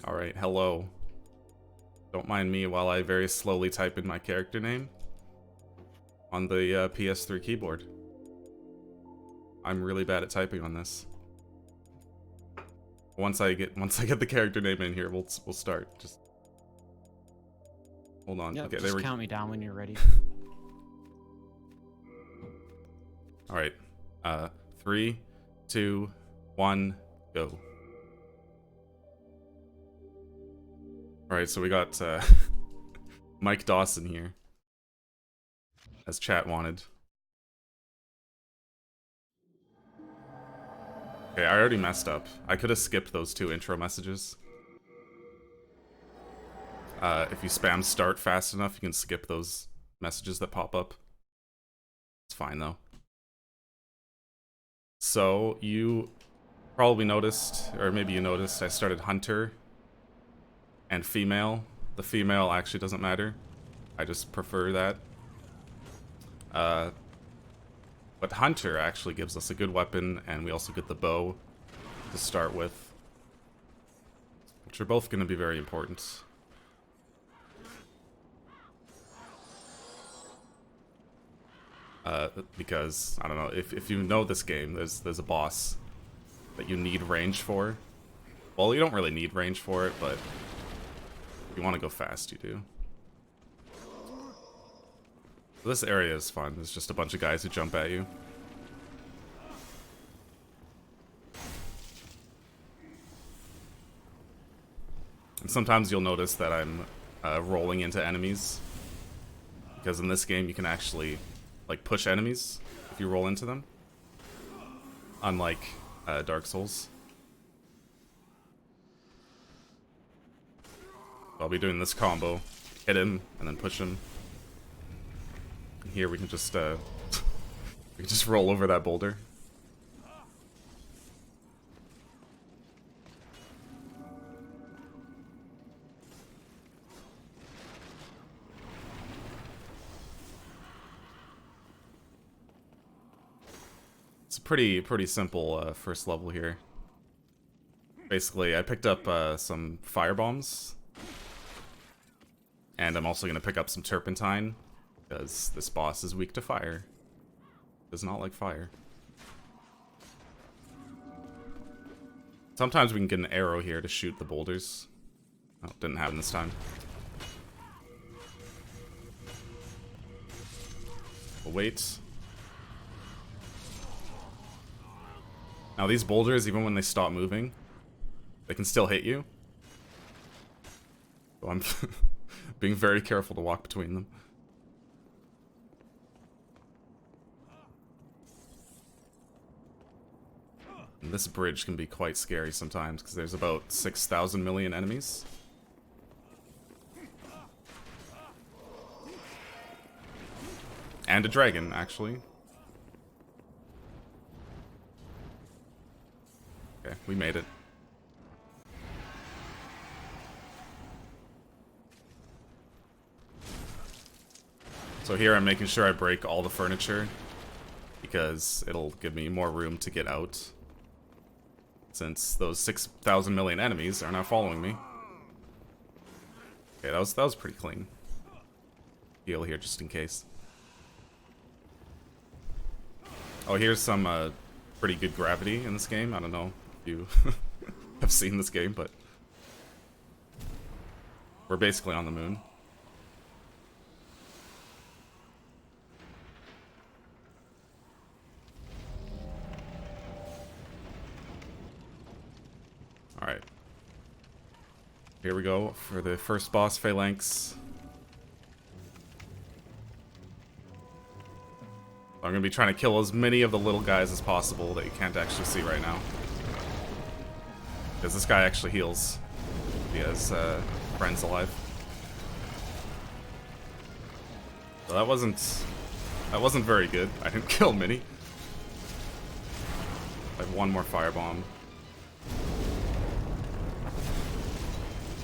Alright, hello. Don't mind me while I very slowly type in my character name on the PS3 keyboard. I'm really bad at typing on this. Once I get the character name in here, we'll start. Just hold on. Yep, Okay, just count me down when you're ready. All right. 3, 2, 1, go. All right, so we got Mike Dawson here, as chat wanted. Okay, I already messed up. I could have skipped those 2 intro messages. If you spam start fast enough, you can skip those messages that pop up. It's fine, though. So, you probably noticed, or maybe you noticed, I started Hunter and Female. The female actually doesn't matter. I just prefer that. But Hunter actually gives us a good weapon, and we also get the bow to start with, which are both going to be very important. Because, I don't know, if you know this game, there's a boss that you need range for. Well, you don't really need range for it, but if you want to go fast, you do. So this area is fun. There's just a bunch of guys who jump at you. And sometimes you'll notice that I'm rolling into enemies, because in this game you can actually like push enemies if you roll into them, unlike Dark Souls. I'll be doing this combo: hit him and then push him. And here we can just roll over that boulder. It's a pretty simple first level here. Basically, I picked up some fire bombs, and I'm also gonna pick up some turpentine because this boss is weak to fire. Does not like fire. Sometimes we can get an arrow here to shoot the boulders. Oh, didn't happen this time. We'll wait. Now these boulders, even when they stop moving, they can still hit you. So I'm being very careful to walk between them. And this bridge can be quite scary sometimes, because there's about 6,000 million enemies. And a dragon, actually. Okay, we made it. So here I'm making sure I break all the furniture, because it'll give me more room to get out, since those 6,000 million enemies are now following me. Okay, that was pretty clean. Heal here just in case. Oh, here's some pretty good gravity in this game. I don't know if you have seen this game, but we're basically on the moon. Alright. Here we go for the first boss, Phalanx. I'm gonna be trying to kill as many of the little guys as possible that you can't actually see right now. Because this guy actually heals. He has friends alive. So that wasn't very good. I didn't kill many. I have one more firebomb.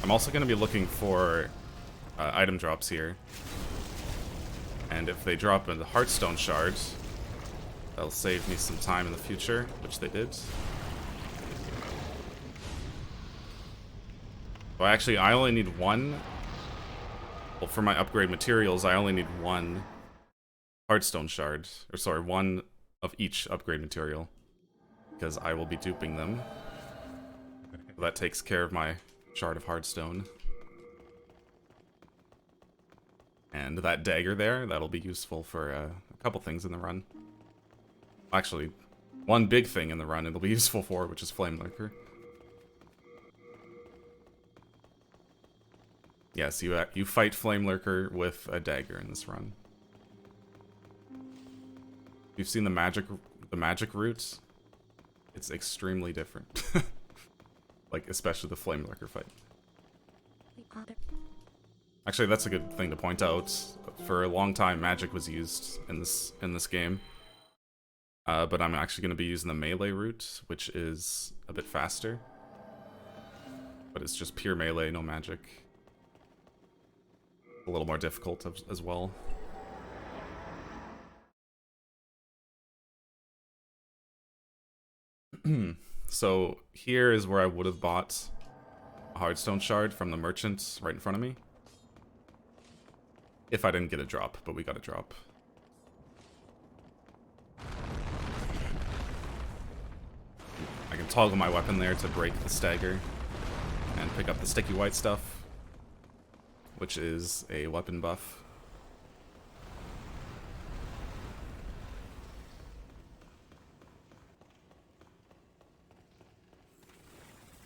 I'm also going to be looking for item drops here. And if they drop in the Heartstone shards, that'll save me some time in the future, which they did. So actually, I only need one. Well, for my upgrade materials, I only need one Heartstone shard. Or sorry, one of each upgrade material. Because I will be duping them. So that takes care of my shard of Heartstone. And that dagger there, that'll be useful for a couple things in the run. Actually, one big thing in the run it'll be useful for, which is Flame Lurker. Yes, you fight Flame Lurker with a dagger in this run. You've seen the magic route. It's extremely different. Like, especially the Flame Lurker fight. Actually, that's a good thing to point out. For a long time, magic was used in this game. But I'm actually going to be using the melee route, which is a bit faster. But it's just pure melee, no magic. A little more difficult as well. So here is where I would have bought a Heartstone shard from the merchant right in front of me. If I didn't get a drop, but we got a drop. I can toggle my weapon there to break the stagger and pick up the sticky white stuff, which is a weapon buff.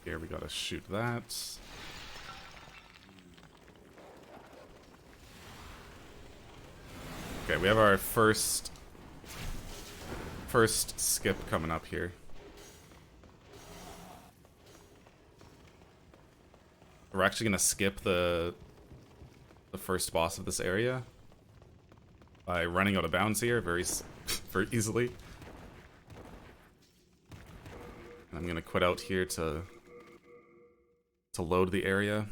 Here we gotta shoot that. Okay, we have our first skip coming up here. We're actually gonna skip the first boss of this area by running out of bounds here very easily. And I'm gonna quit out here to load the area.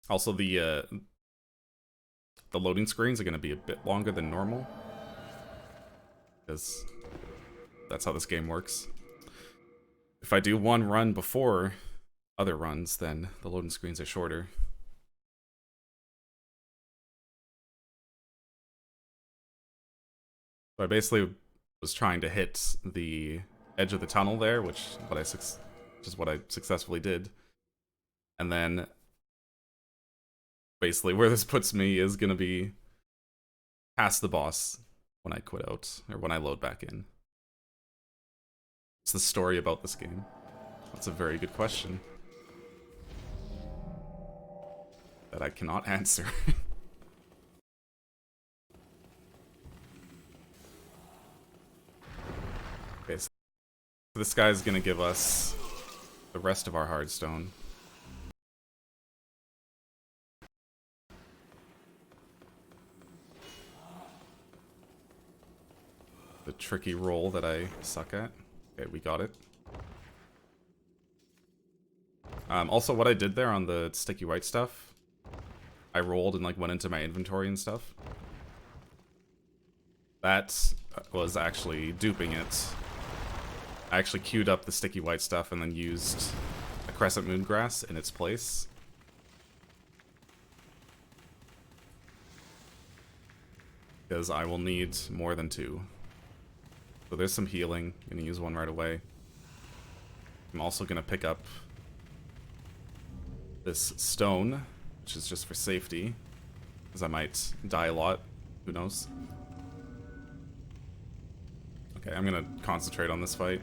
Also, the loading screens are going to be a bit longer than normal, because that's how this game works. If I do one run before other runs, then the loading screens are shorter. So I basically was trying to hit the edge of the tunnel there, which is what I successfully did. And then basically where this puts me is going to be past the boss when I quit out, or when I load back in. What's the story about this game? That's a very good question that I cannot answer. Okay, so this guy's gonna give us the rest of our Heartstone. The tricky roll that I suck at. Okay, we got it. Also, what I did there on the sticky white stuff, I rolled and like went into my inventory and stuff. That was actually duping it. I actually queued up the sticky white stuff and then used a crescent moongrass in its place. Because I will need more than two. So there's some healing. I'm gonna use one right away. I'm also gonna pick up this stone, which is just for safety, because I might die a lot. Who knows? Okay, I'm gonna concentrate on this fight.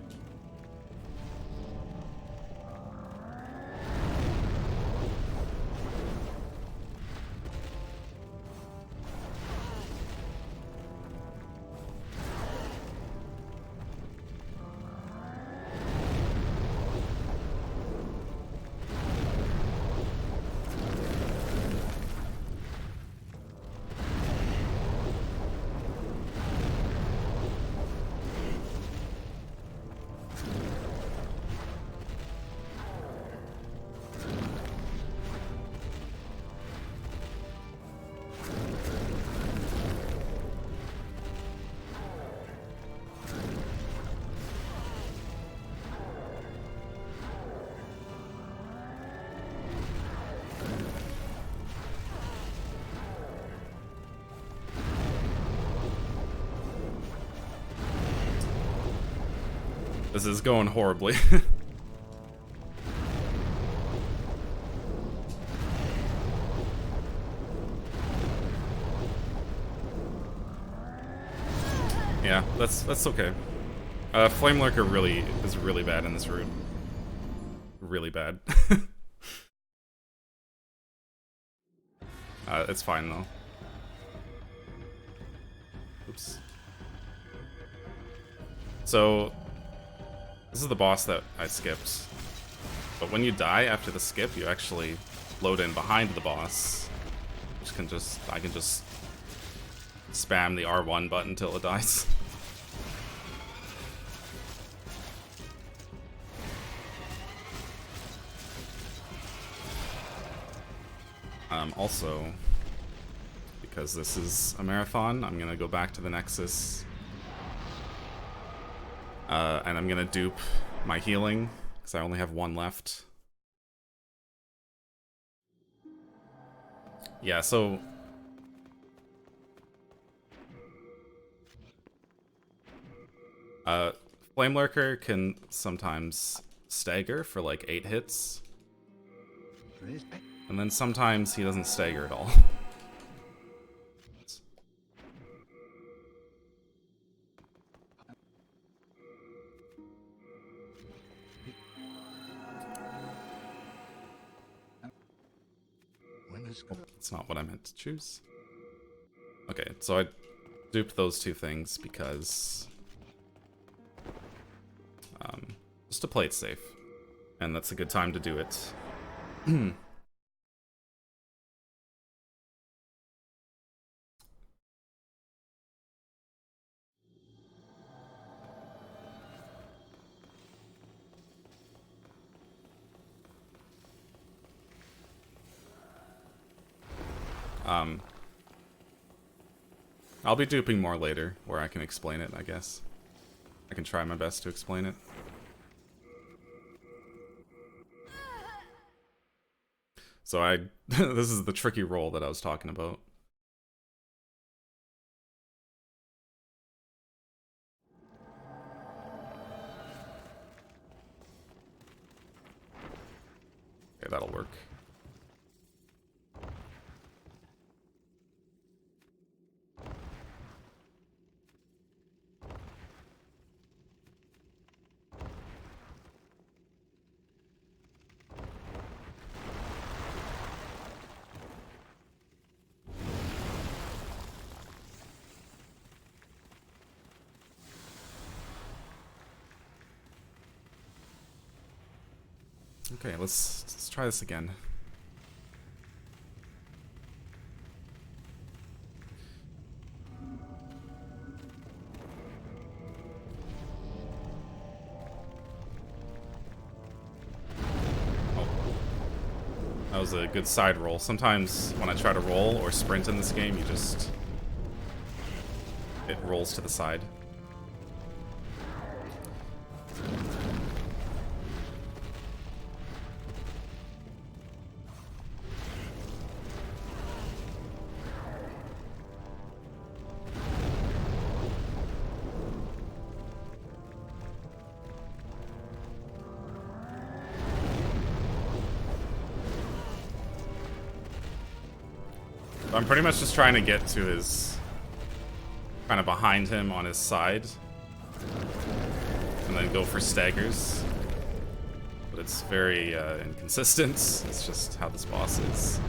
This is going horribly. Yeah, that's okay. Flame Lurker is really bad in this route. Really bad. It's fine though. Oops. So, this is the boss that I skipped. But when you die after the skip, you actually load in behind the boss. I can just spam the R1 button until it dies. Also, because this is a marathon, I'm gonna go back to the Nexus. And I'm gonna dupe my healing, because I only have one left. Yeah, so... Flame Lurker can sometimes stagger for like 8 hits. And then sometimes he doesn't stagger at all. That's not what I meant to choose. Okay, so I duped those two things because... just to play it safe. And that's a good time to do it. I'll be duping more later, where I can explain it, I guess. I can try my best to explain it. So this is the tricky roll that I was talking about. Okay, that'll work. Okay, let's try this again. Oh. That was a good side roll. Sometimes when I try to roll or sprint in this game, it rolls to the side. I'm pretty much just trying to get to his... kind of behind him on his side. And then go for staggers. But it's very inconsistent. It's just how this boss is.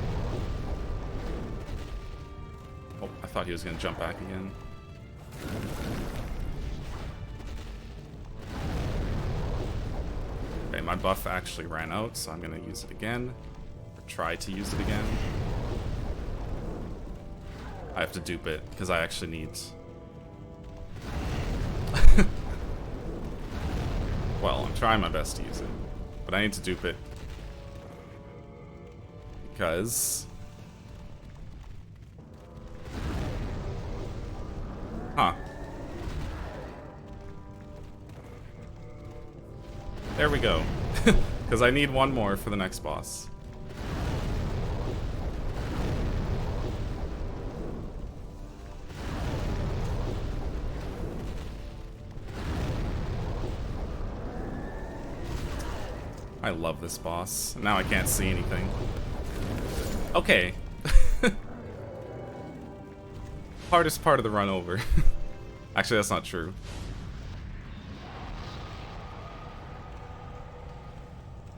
Oh, I thought he was going to jump back again. Okay, my buff actually ran out, so I'm going to use it again. Or try to use it again. I have to dupe it, because I actually need... Well, I'm trying my best to use it. But I need to dupe it. Because... Huh. There we go. Because I need one more for the next boss. I love this boss. Now I can't see anything. Okay. Hardest part of the run over. Actually, that's not true.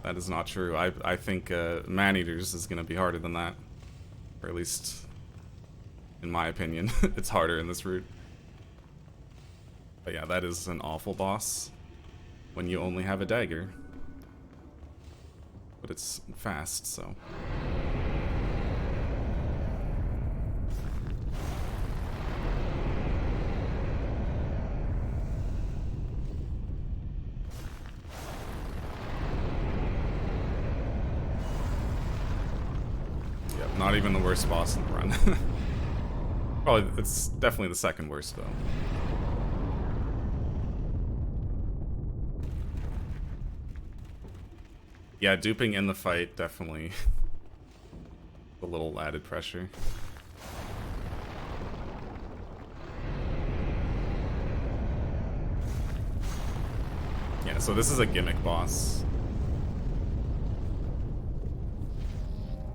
That is not true. I think Man-Eaters is going to be harder than that. Or at least, in my opinion, it's harder in this route. But yeah, that is an awful boss when you only have a dagger. But it's fast, so... Not even the worst boss in the run. Probably, it's definitely the second worst, though. Yeah, duping in the fight, definitely a little added pressure. Yeah, so this is a gimmick boss.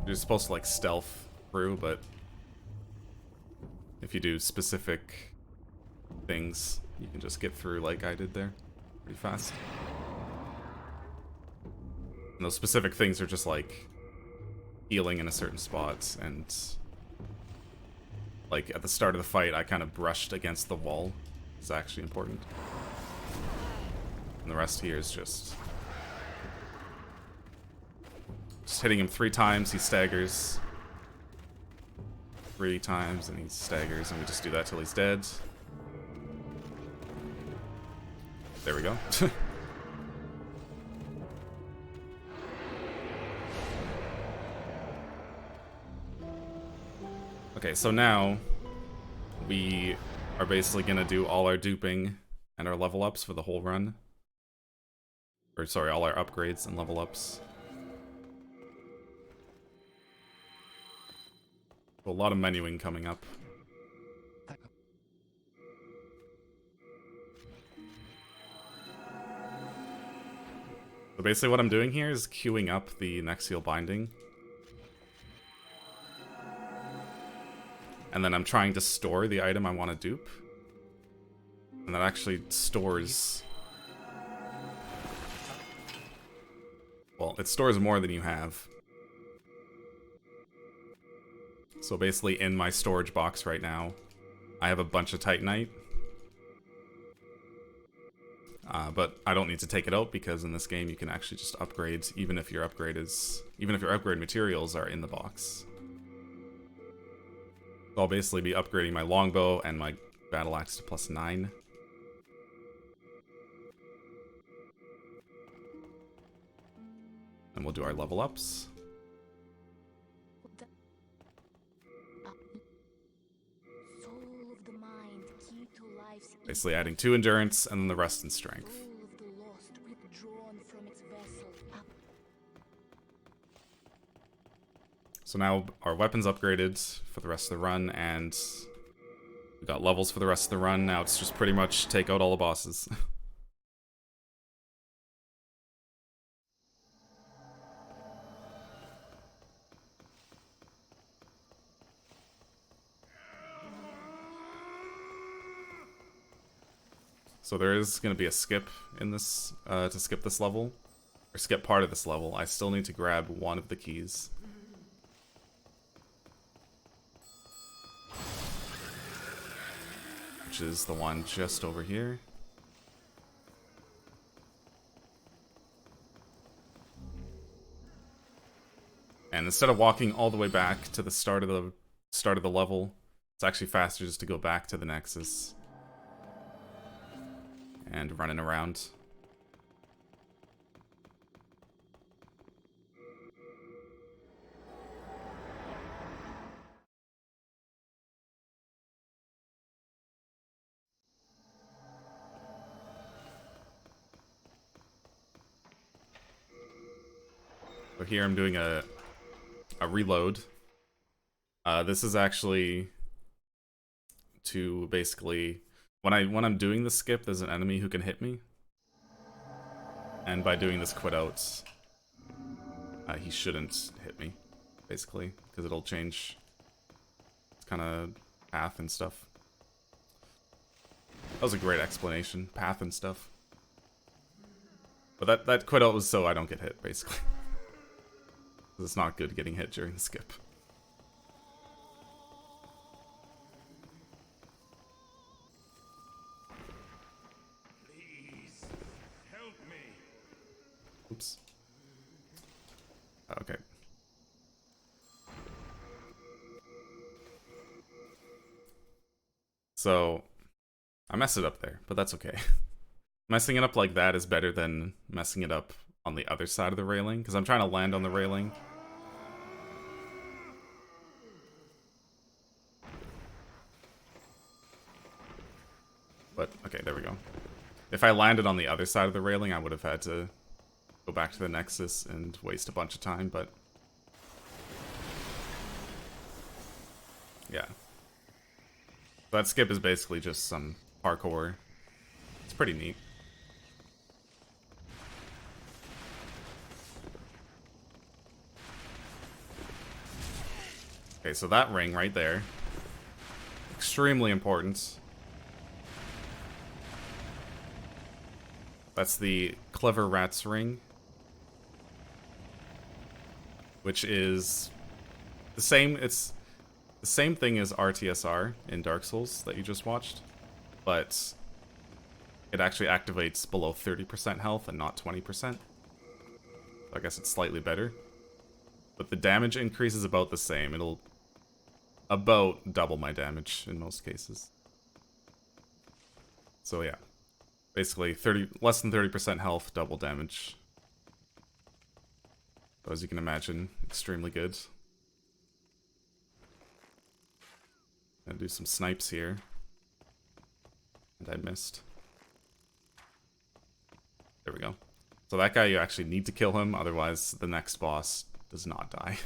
You're supposed to like stealth through, but if you do specific things, you can just get through like I did there pretty fast. And those specific things are just like healing in a certain spot, and like at the start of the fight I kind of brushed against the wall. It's actually important. And the rest here is just hitting him 3 times, he staggers. 3 times and he staggers, and we just do that till he's dead. There we go. Okay, so now we are basically gonna do all our duping and our level ups for the whole run. Or sorry, all our upgrades and level ups. A lot of menuing coming up. So basically what I'm doing here is queuing up the NaxHPL binding. And then I'm trying to store the item I want to dupe. And that actually stores... Well, it stores more than you have. So basically in my storage box right now, I have a bunch of Titanite. But I don't need to take it out because in this game you can actually just upgrade even if your upgrade materials are in the box. So I'll basically be upgrading my longbow and my battle axe to +9. And we'll do our level ups. Basically adding 2 endurance and then the rest in strength. So now our weapon's upgraded for the rest of the run, and we got levels for the rest of the run. Now it's just pretty much take out all the bosses. So there is going to be a skip in this, to skip this level, or skip part of this level. I still need to grab one of the keys. Which is the one just over here. And instead of walking all the way back to the start of the level, it's actually faster just to go back to the Nexus. And running around. So here I'm doing a reload. This is actually to basically... When I'm doing the skip, there's an enemy who can hit me. And by doing this quit out, he shouldn't hit me, basically, because it'll change its kind of path and stuff. That was a great explanation, path and stuff. But that quit out was so I don't get hit, basically. It's not good getting hit during the skip. Please help me. Oops. Okay. So, I messed it up there, but that's okay. Messing it up like that is better than messing it up on the other side of the railing, because I'm trying to land on the railing. But, okay, there we go. If I landed on the other side of the railing, I would have had to go back to the Nexus and waste a bunch of time, but... yeah. That skip is basically just some parkour. It's pretty neat. Okay, so that ring right there. Extremely important. That's the Clever Rats ring. Which is the same, it's the same thing as RTSR in Dark Souls that you just watched. But it actually activates below 30% health and not 20%. I guess it's slightly better. But the damage increase is about the same. It'll about double my damage in most cases. So yeah. Basically less than 30% health, double damage. So as you can imagine, extremely good. Gonna do some snipes here. And I missed. There we go. So that guy, you actually need to kill him, otherwise the next boss does not die.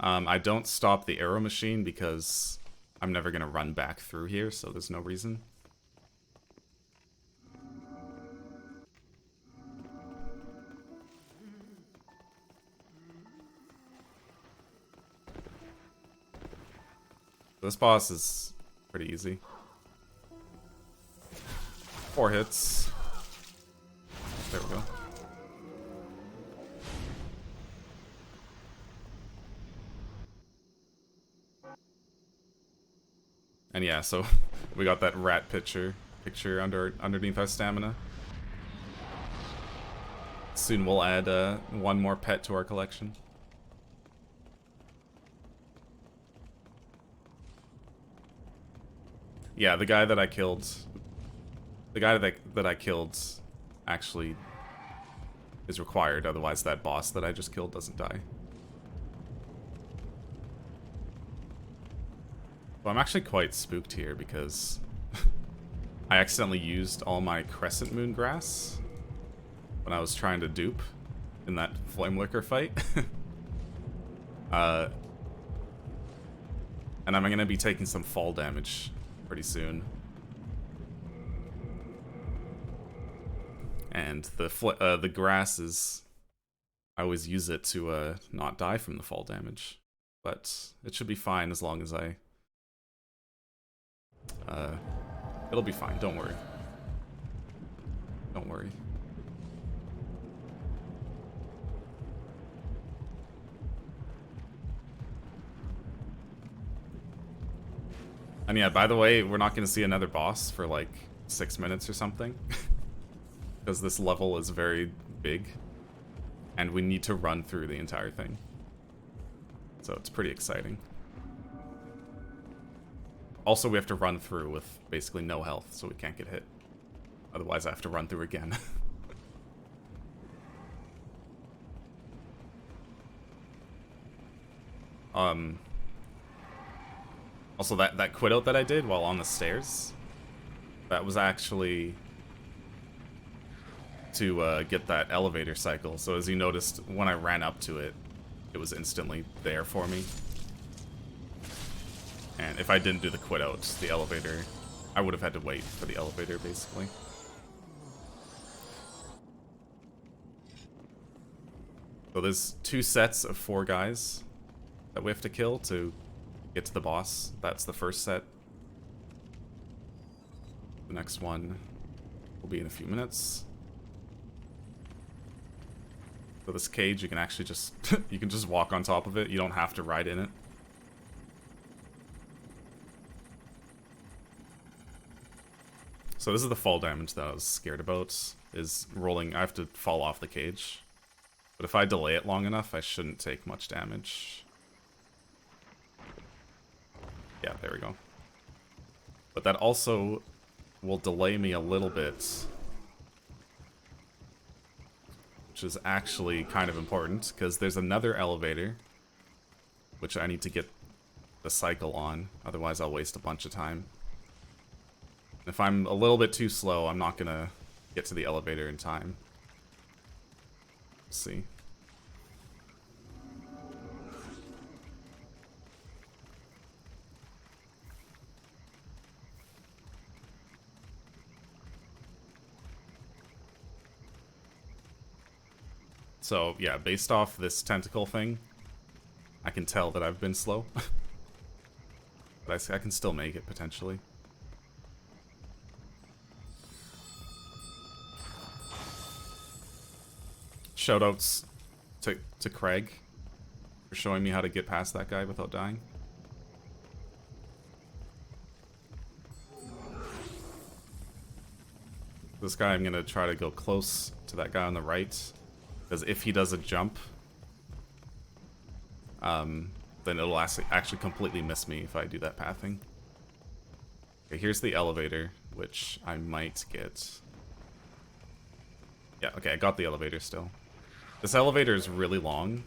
I don't stop the arrow machine because I'm never gonna run back through here, so there's no reason. This boss is pretty easy. 4 hits. There we go. And yeah, so we got that rat picture underneath our stamina. Soon we'll add one more pet to our collection. Yeah, the guy that I killed actually is required, otherwise that boss that I just killed doesn't die. Well, I'm actually quite spooked here because I accidentally used all my Crescent Moon grass when I was trying to dupe in that Flame Licker fight. And I'm gonna be taking some fall damage pretty soon. And the grass is... I always use it to not die from the fall damage. But it should be fine as long as I... it'll be fine, don't worry. Don't worry. And yeah, by the way, we're not going to see another boss for like 6 minutes or something. Because this level is very big. And we need to run through the entire thing. So it's pretty exciting. Also, we have to run through with basically no health, so we can't get hit. Otherwise, I have to run through again. Also, that quit out that I did while on the stairs, that was actually to get that elevator cycle. So as you noticed, when I ran up to it, it was instantly there for me. And if I didn't do the quit out, the elevator, I would have had to wait for the elevator, basically. So there's 2 sets of 4 guys that we have to kill to get to the boss. That's the first set. The next one will be in a few minutes. So this cage, you can actually just you can just walk on top of it. You don't have to ride in it. So this is the fall damage that I was scared about, is rolling. I have to fall off the cage. But if I delay it long enough, I shouldn't take much damage. Yeah, there we go. But that also will delay me a little bit, which is actually kind of important, because there's another elevator, which I need to get the cycle on, otherwise I'll waste a bunch of time. If I'm a little bit too slow, I'm not gonna get to the elevator in time. Let's see. So, yeah, based off this tentacle thing, I can tell that I've been slow. But I can still make it, potentially. Shoutouts to Craig for showing me how to get past that guy without dying. This guy, I'm gonna try to go close to that guy on the right, because if he does a jump, then it'll actually completely miss me if I do that pathing. Okay, here's the elevator, which I might get. Yeah, okay, I got the elevator still. This elevator is really long.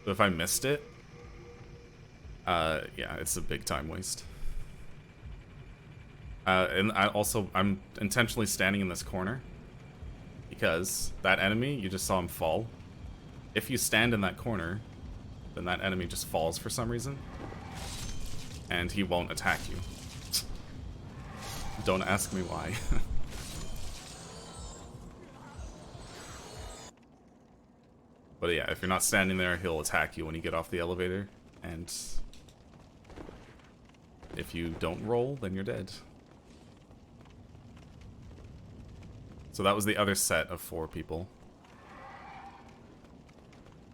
So if I missed it, yeah, it's a big time waste. And I'm intentionally standing in this corner because that enemy, you just saw him fall. If you stand in that corner, then that enemy just falls for some reason, and he won't attack you. Don't ask me why. But yeah, if you're not standing there, he'll attack you when you get off the elevator, and if you don't roll, then you're dead. So that was the other set of 4 people.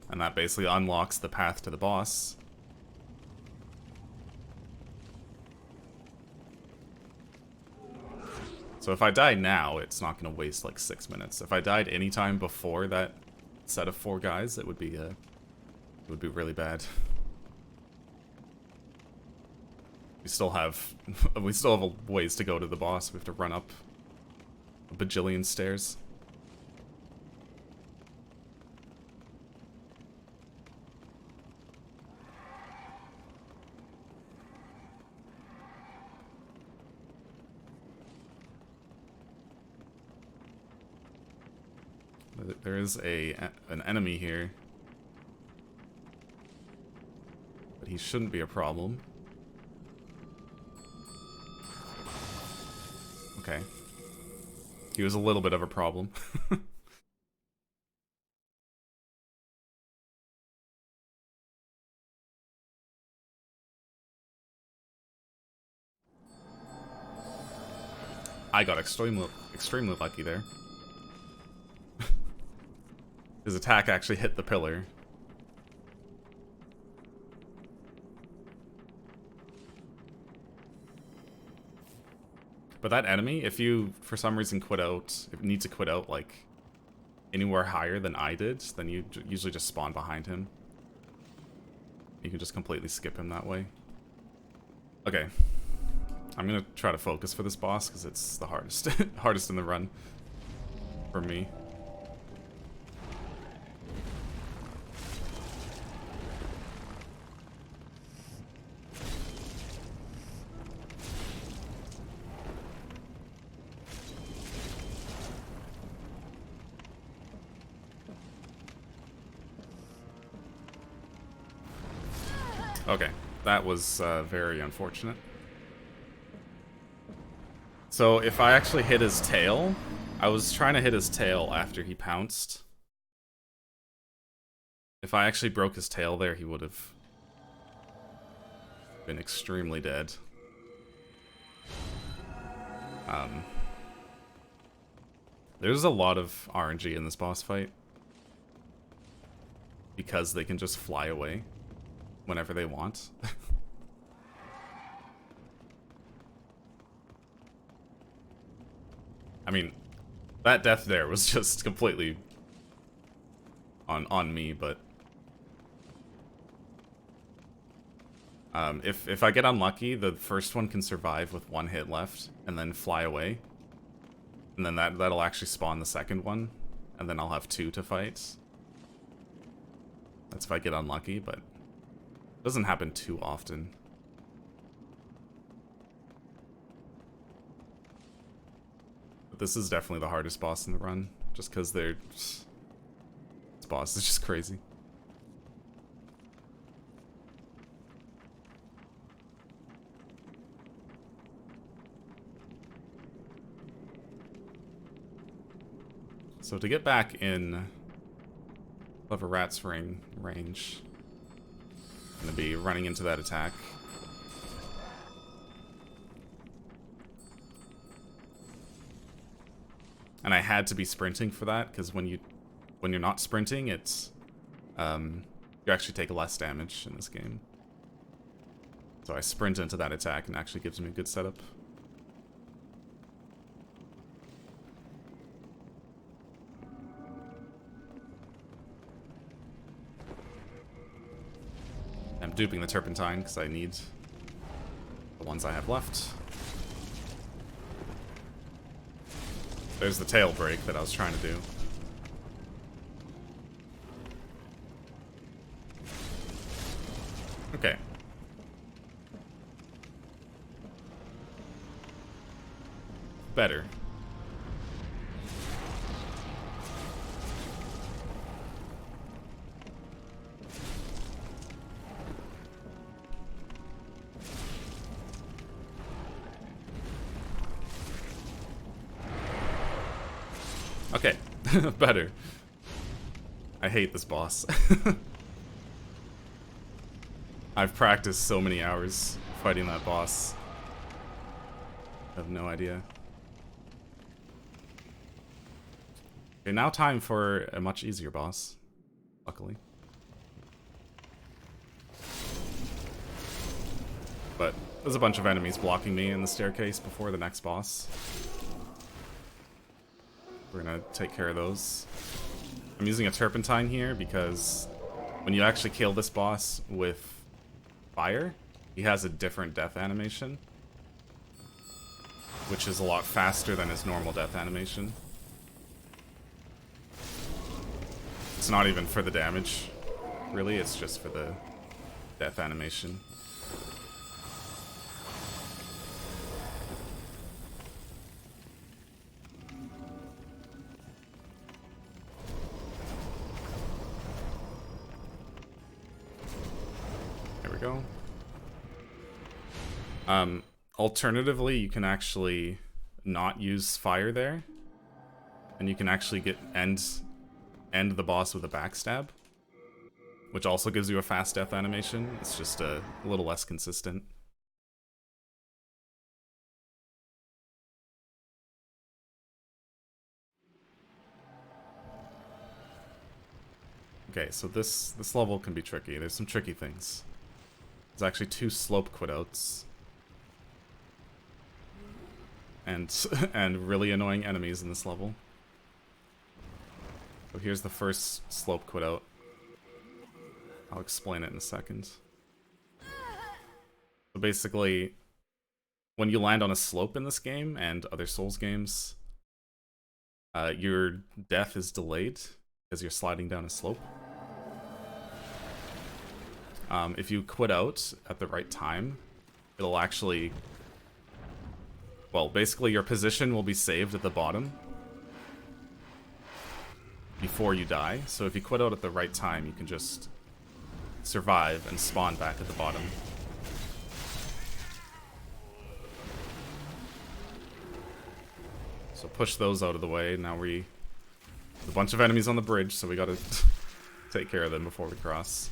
And that basically unlocks the path to the boss. So if I die now, it's not going to waste like 6 minutes. If I died anytime before that set of 4 guys, it would be really bad. We still have a ways to go to the boss. We have to run up a bajillion stairs. There is an enemy here, but he shouldn't be a problem. Okay. He was a little bit of a problem. I got extremely lucky there. His attack actually hit the pillar. But that enemy, if you, for some reason, need to quit out, like, anywhere higher than I did, then you usually just spawn behind him. You can just completely skip him that way. Okay. I'm gonna try to focus for this boss, because it's the hardest. Hardest in the run. For me. Okay, That was very unfortunate. So if I actually hit his tail, I was trying to hit his tail after he pounced. If I actually broke his tail there, he would have been extremely dead. There's a lot of RNG in this boss fight. Because they can just fly away whenever they want. I mean, that death there was just completely on me, but if I get unlucky, the first one can survive with one hit left and then fly away. And then that'll actually spawn the second one, and then I'll have two to fight. That's if I get unlucky, but it doesn't happen too often. But this is definitely the hardest boss in the run, just because this boss is just crazy. So to get back in Clever Rat's range, I'm gonna be running into that attack. And I had to be sprinting for that, because when you're not sprinting, it's you actually take less damage in this game. So I sprint into that attack and actually gives me a good setup. I'm duping the turpentine because I need the ones I have left. There's the tail break that I was trying to do. Okay. Better. Okay, better. I hate this boss. I've practiced so many hours fighting that boss. I have no idea. Okay, now time for a much easier boss, luckily. But there's a bunch of enemies blocking me in the staircase before the next boss. We're gonna take care of those. I'm using a turpentine here because when you actually kill this boss with fire, he has a different death animation, which is a lot faster than his normal death animation. It's not even for the damage, really, it's just for the death animation. Go. Alternatively, you can actually not use fire there, and you can actually end the boss with a backstab, which also gives you a fast death animation. It's just a little less consistent. Okay, so this level can be tricky. There's some tricky things. There's actually 2 slope quitouts. And really annoying enemies in this level. So here's the first slope quitout. I'll explain it in a second. So basically, when you land on a slope in this game and other Souls games, your death is delayed as you're sliding down a slope. If you quit out at the right time, it'll actually... Well, basically your position will be saved at the bottom before you die. So if you quit out at the right time, you can just survive and spawn back at the bottom So push those out of the way. Now a bunch of enemies on the bridge, so we gotta take care of them before we cross.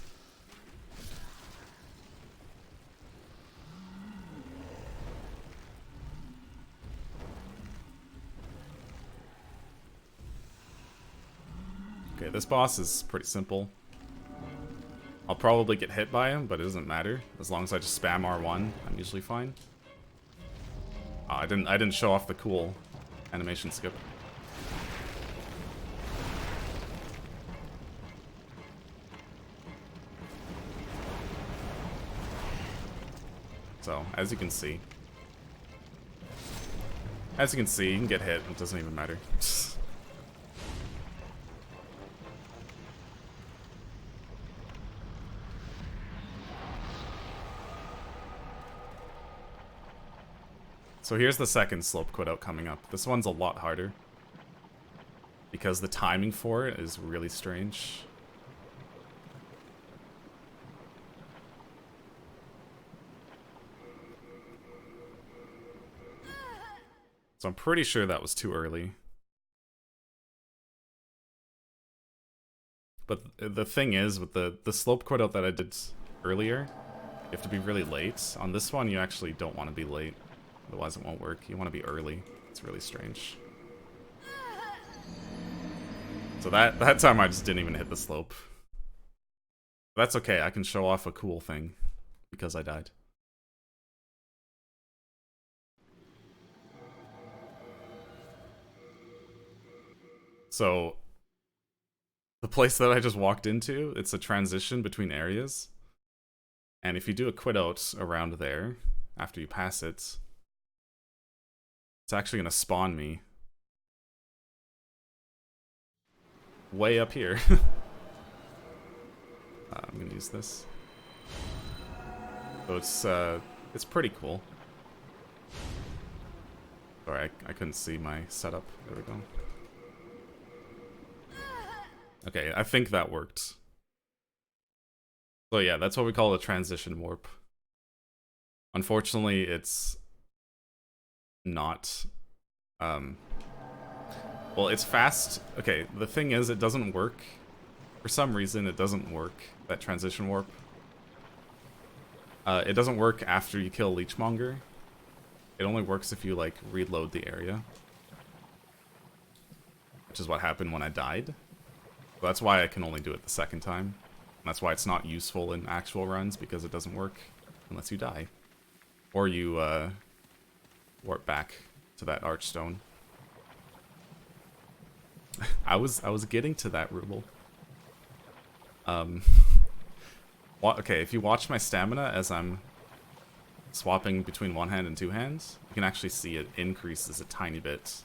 Okay, this boss is pretty simple. I'll probably get hit by him, but it doesn't matter. As long as I just spam R1, I'm usually fine. Oh, I didn't show off the cool animation skip. So, as you can see, you can get hit. It doesn't even matter. So here's the second slope quit-out coming up. This one's a lot harder, because the timing for it is really strange. So I'm pretty sure that was too early. But the thing is, with the slope quit-out that I did earlier, you have to be really late. On this one, you actually don't want to be late. Otherwise it won't work. You want to be early. It's really strange. So that time I just didn't even hit the slope. But that's okay. I can show off a cool thing because I died. So the place that I just walked into, it's a transition between areas. And if you do a quit out around there, after you pass it, it's actually going to spawn me way up here. I'm going to use this. So it's pretty cool. Sorry, I couldn't see my setup. There we go. Okay, I think that worked. So yeah, that's what we call a transition warp. Unfortunately, it's not, well, it's fast. Okay, the thing is, it doesn't work. For some reason, it doesn't work, that transition warp. It doesn't work after you kill Leechmonger. It only works if you, like, reload the area. Which is what happened when I died. So that's why I can only do it the second time. And that's why it's not useful in actual runs, because it doesn't work unless you die. Or you, warp back to that archstone. I was getting to that, Ruble. Okay, if you watch my stamina as I'm swapping between one hand and two hands, you can actually see it increases a tiny bit.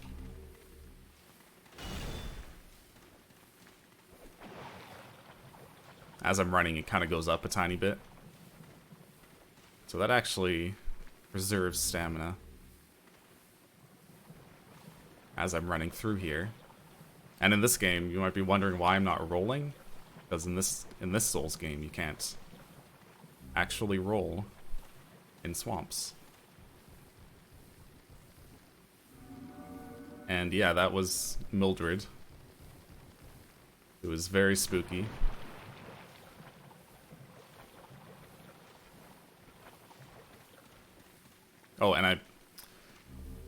As I'm running, it kind of goes up a tiny bit. So that actually reserves stamina as I'm running through here. And in this game, you might be wondering why I'm not rolling, because in this Souls game, you can't actually roll in swamps. And yeah, that was Mildred. It was very spooky. Oh, and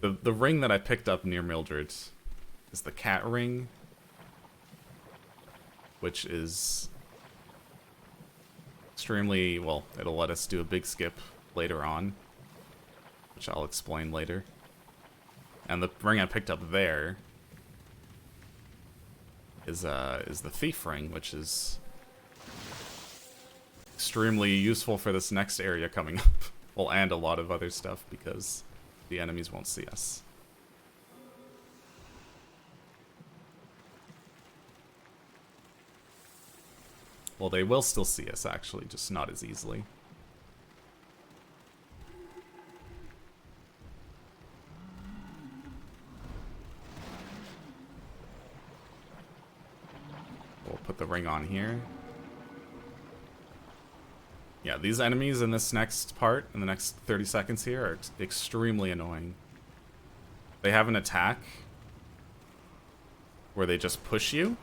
the ring that I picked up near Mildred is the cat ring, which is extremely, well, it'll let us do a big skip later on, which I'll explain later. And the ring I picked up there is the thief ring, which is extremely useful for this next area coming up. Well, and a lot of other stuff, because the enemies won't see us. Well, they will still see us, actually, just not as easily. We'll put the ring on here. Yeah, these enemies in this next part, in the next 30 seconds here, are extremely annoying. They have an attack where they just push you.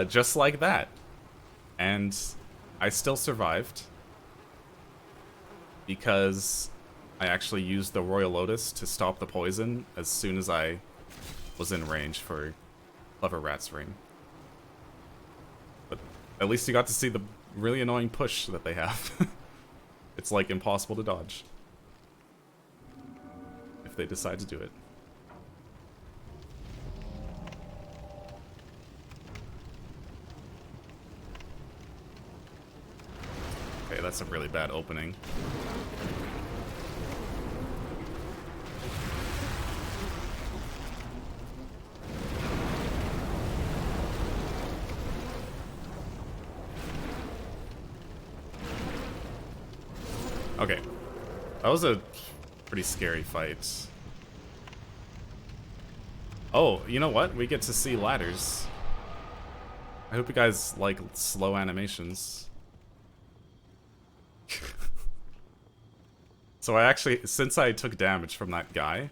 Just like that. And I still survived. Because I actually used the Royal Lotus to stop the poison as soon as I was in range for Clever Rat's Ring. But at least you got to see the really annoying push that they have. It's like impossible to dodge. If they decide to do it. Okay, that's a really bad opening. Okay. That was a pretty scary fight. Oh, you know what? We get to see ladders. I hope you guys like slow animations. So I actually, since I took damage from that guy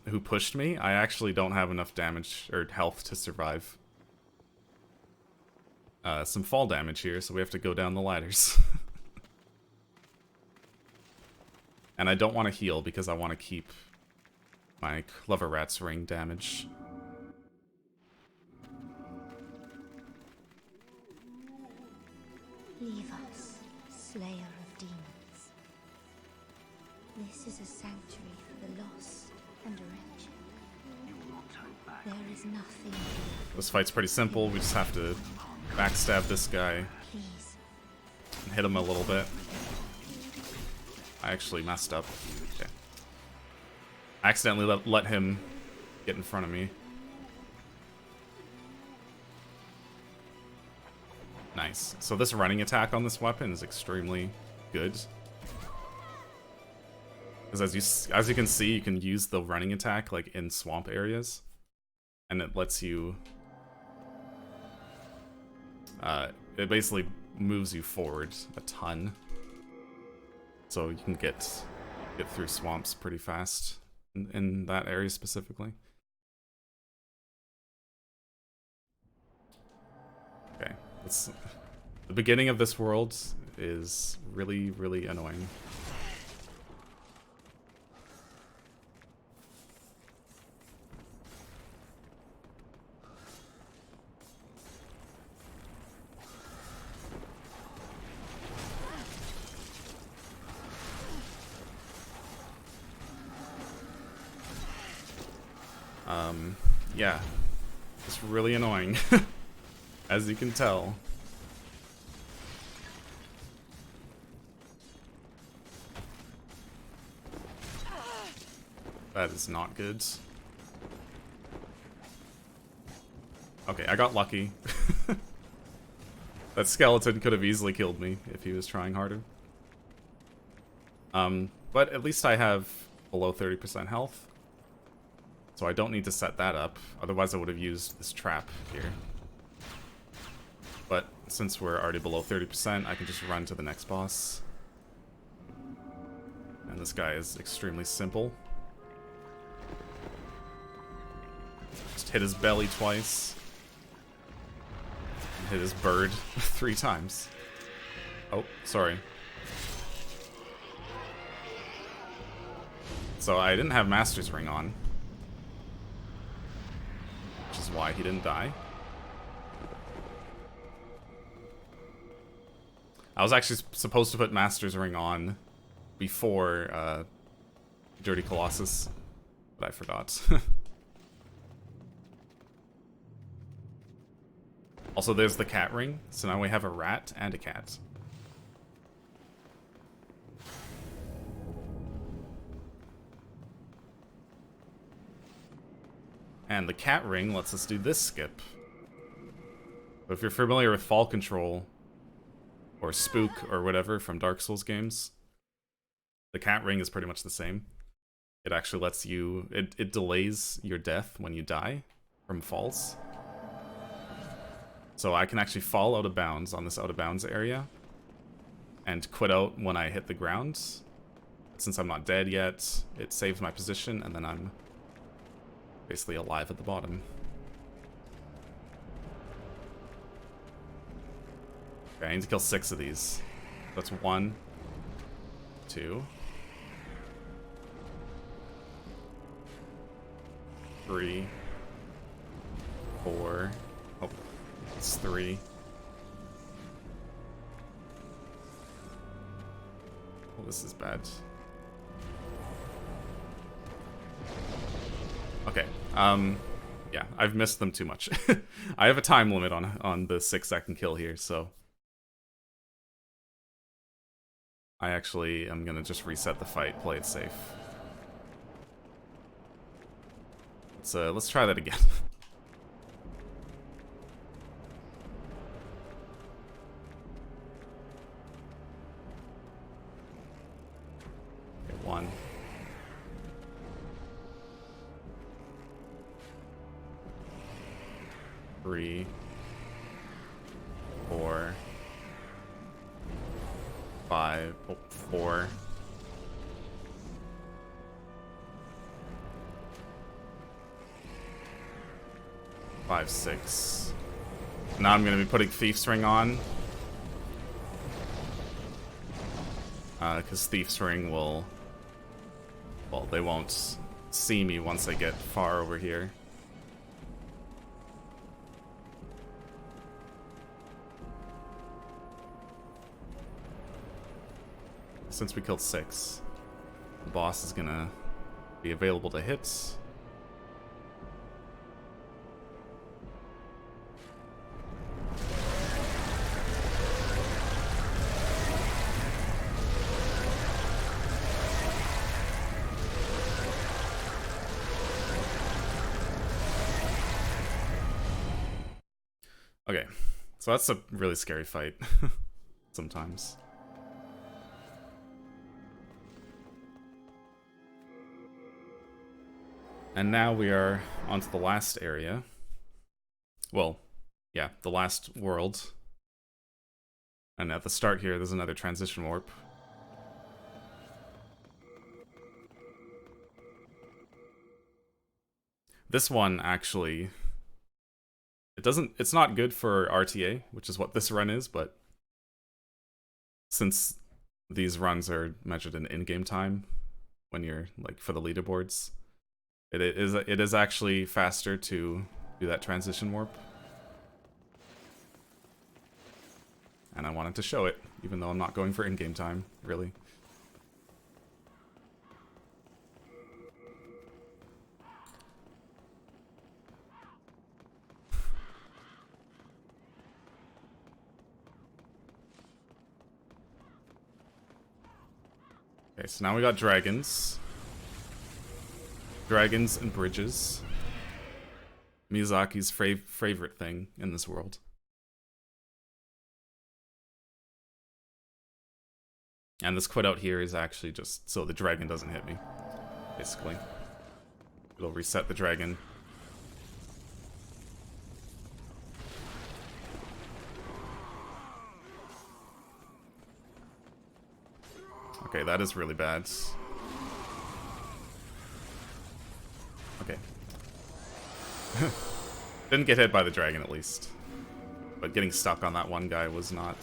who pushed me, I actually don't have enough damage or health to survive. Some fall damage here, so we have to go down the ladders. And I don't want to heal because I want to keep my Clever Rat's Ring damage. Leave us, Slayer of Demons. This is a sanctuary for the lost and wretched. There is nothing here. This fight's pretty simple. We just have to backstab this guy Please. and hit him a little bit. I actually messed up. Okay. I accidentally let him get in front of me. Nice. So this running attack on this weapon is extremely good. Because as you can see, you can use the running attack like in swamp areas. And it lets you... it basically moves you forward a ton. So you can get through swamps pretty fast in that area specifically. Okay, the beginning of this world is really, really annoying. Yeah, it's really annoying, as you can tell. That is not good. Okay, I got lucky. That skeleton could have easily killed me if he was trying harder. But at least I have below 30% health. So I don't need to set that up, otherwise I would have used this trap here. But since we're already below 30%, I can just run to the next boss. And this guy is extremely simple. Just hit his belly twice. And hit his bird 3 times. Oh, sorry. So I didn't have Master's Ring on. Which is why he didn't die. I was actually supposed to put Master's Ring on before Dirty Colossus, but I forgot. Also, there's the cat ring, so now we have a rat and a cat. And the cat ring lets us do this skip. But if you're familiar with fall control, or spook, or whatever from Dark Souls games, the cat ring is pretty much the same. It actually lets you... It delays your death when you die from falls. So I can actually fall out of bounds on this out of bounds area, and quit out when I hit the ground. Since I'm not dead yet, it saves my position, and then I'm basically alive at the bottom. Okay, I need to kill 6 of these. That's 1, 2, 3, 4. Oh, it's 3. Oh, this is bad. Okay, yeah, I've missed them too much. I have a time limit on the 6 I can kill here, so I actually am gonna just reset the fight, play it safe. Let's try that again. Okay, 1. 3, 4, 5, 4. 5, 6. Now I'm gonna be putting Thief's Ring on. Because Thief's Ring will... Well, they won't see me once I get far over here. Since we killed 6, the boss is gonna be available to hit. Okay, so that's a really scary fight sometimes. And now we are onto the last area. Well, yeah, the last world. And at the start here, there's another transition warp. This one, actually... It's not good for RTA, which is what this run is, but... Since these runs are measured in in-game time, when you're, like, for the leaderboards... It is actually faster to do that transition warp. And I wanted to show it, even though I'm not going for in-game time, really. Okay, so now we got dragons. Dragons and bridges. Miyazaki's favorite thing in this world. And this quit out here is actually just so the dragon doesn't hit me, basically. It'll reset the dragon. Okay, that is really bad. Okay. Didn't get hit by the dragon, at least. But getting stuck on that one guy was not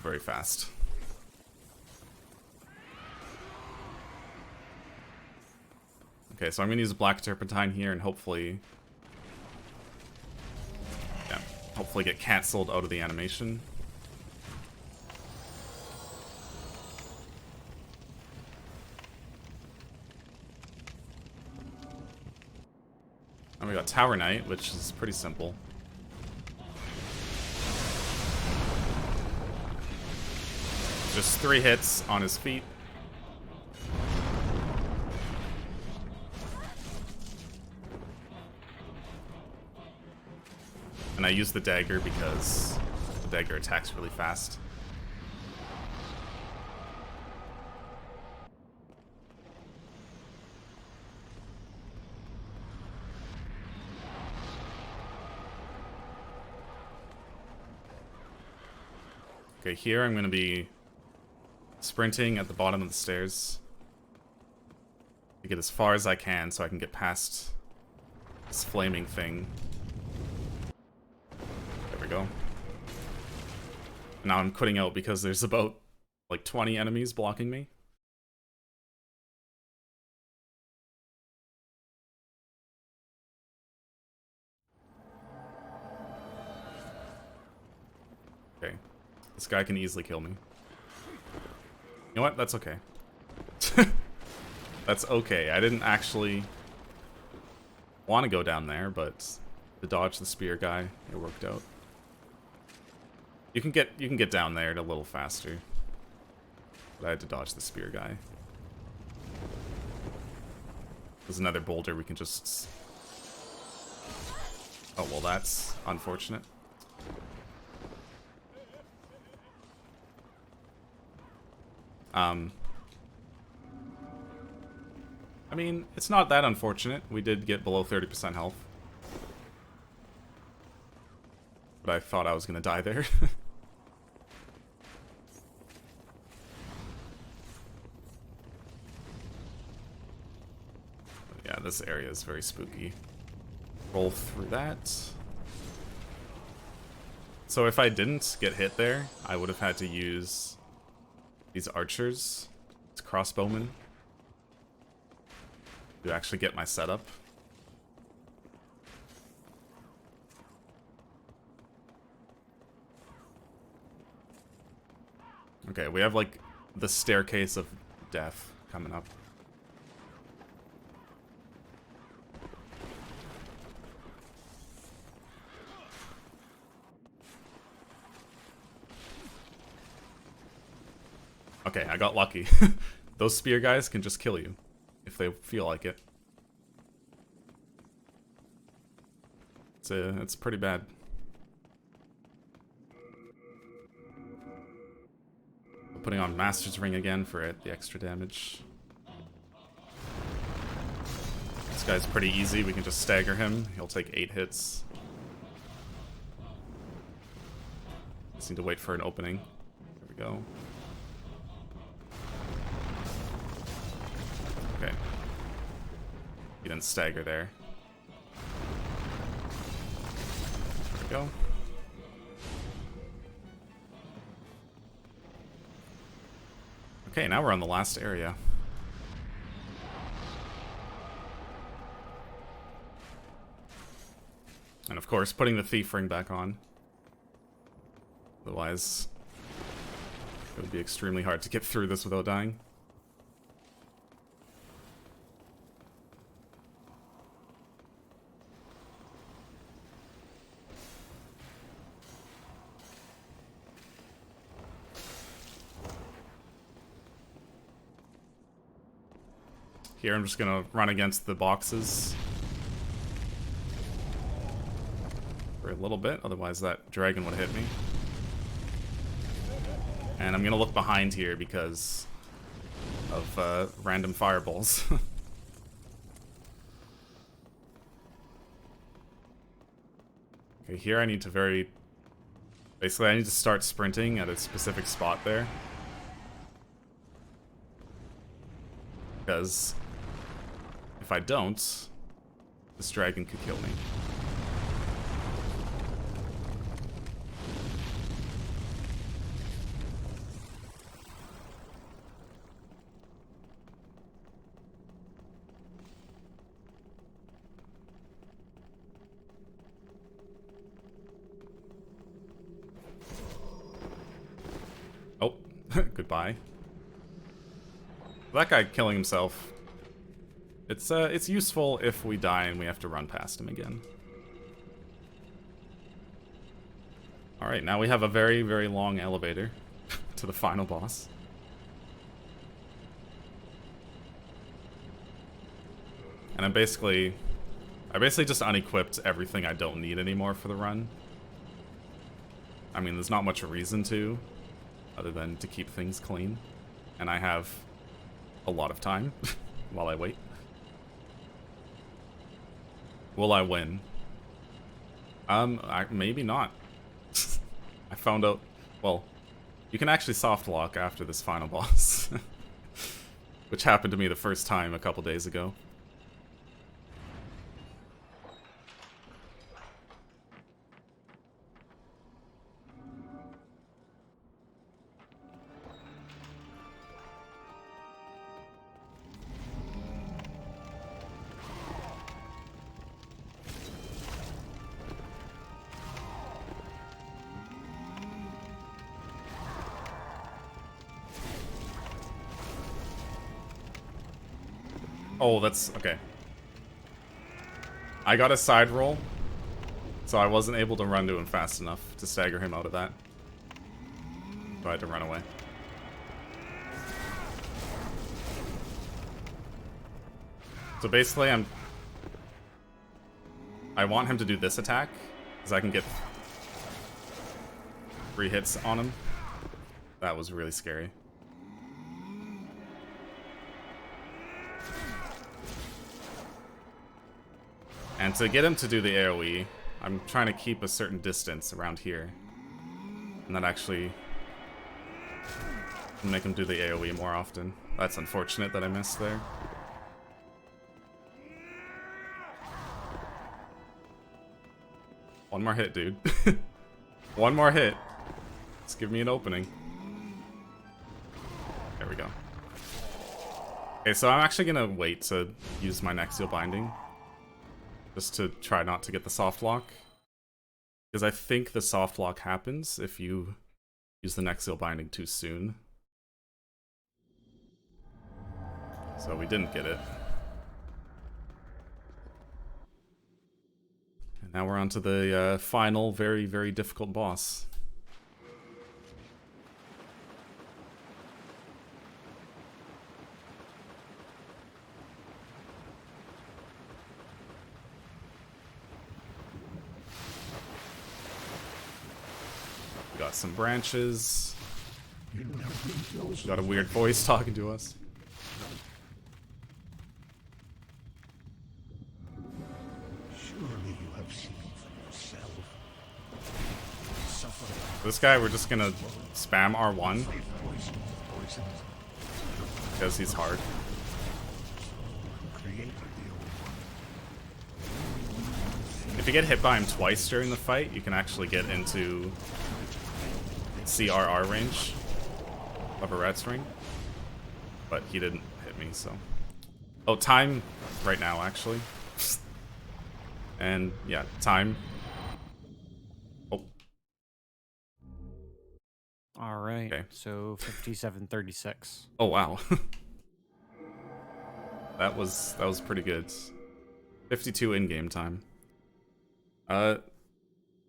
very fast. Okay, so I'm gonna use a black turpentine here and hopefully... Yeah, hopefully get cancelled out of the animation. And we got Tower Knight, which is pretty simple. Just 3 hits on his feet. And I use the dagger because the dagger attacks really fast. Okay, here I'm going to be sprinting at the bottom of the stairs to get as far as I can so I can get past this flaming thing. There we go. Now I'm quitting out because there's about like 20 enemies blocking me. Okay. This guy can easily kill me. You know what? That's okay. That's okay. I didn't actually want to go down there, but to dodge the spear guy, it worked out. You can get down there a little faster. But I had to dodge the spear guy. There's another boulder we can just... Oh, well, that's unfortunate. I mean, it's not that unfortunate. We did get below 30% health. But I thought I was gonna die there. Yeah, this area is very spooky. Roll through that. So if I didn't get hit there, I would have had to use these archers, these crossbowmen, to actually get my setup. Okay, we have like the staircase of death coming up. Okay, I got lucky. Those spear guys can just kill you if they feel like it. It's pretty bad. Putting on Master's Ring again for it, the extra damage. This guy's pretty easy. We can just stagger him. He'll take 8 hits. Just need to wait for an opening. There we go. Okay. He didn't stagger there. There we go. Okay, now we're on the last area. And of course, putting the thief ring back on. Otherwise, it would be extremely hard to get through this without dying. Here, I'm just gonna run against the boxes for a little bit, otherwise that dragon would hit me. And I'm gonna look behind here because of random fireballs. Okay, here I need to basically I need to start sprinting at a specific spot there. Because if I don't, this dragon could kill me. Oh, goodbye. That guy killing himself. It's useful if we die and we have to run past him again. Alright, now we have a very, very long elevator to the final boss. And I basically just unequipped everything I don't need anymore for the run. I mean, there's not much reason to, other than to keep things clean. And I have a lot of time while I wait. Will I win? Maybe not. I found out, well, you can actually soft lock after this final boss. which happened to me the first time a couple days ago. Oh, that's okay. I got a side roll, so I wasn't able to run to him fast enough to stagger him out of that. So I had to run away. So basically, I want him to do this attack, because I can get 3 hits on him. That was really scary. And to get him to do the AoE, I'm trying to keep a certain distance around here. And that actually will make him do the AoE more often. That's unfortunate that I missed there. One more hit, dude. One more hit. Just give me an opening. There we go. Okay, so I'm actually gonna wait to use my NaxHPL binding. Just to try not to get the soft lock. Because I think the soft lock happens if you use the NaxHPL binding too soon. So we didn't get it. And now we're on to the final, very, very difficult boss. Got some branches. Got a weird voice talking to us. Surely you have seen for yourself. Suffer This guy, we're just gonna spam R1 because he's hard. If you get hit by him twice during the fight, you can actually get into CRR range of a red string. But he didn't hit me, so. Oh, time right now, actually. And yeah, time. Oh. Alright, Okay. so 57:36. Oh wow. That was pretty good. 52 in-game time. That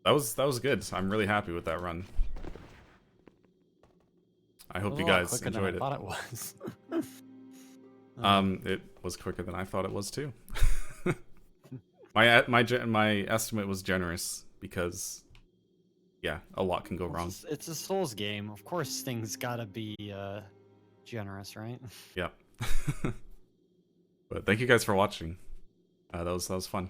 was good. I'm really happy with that run. I hope you guys enjoyed it. I thought it was. It was quicker than I thought it was too. My estimate was generous because, yeah, a lot can go wrong. It's a Souls game. Of course, things gotta be generous, right? Yeah. But thank you guys for watching. That was fun.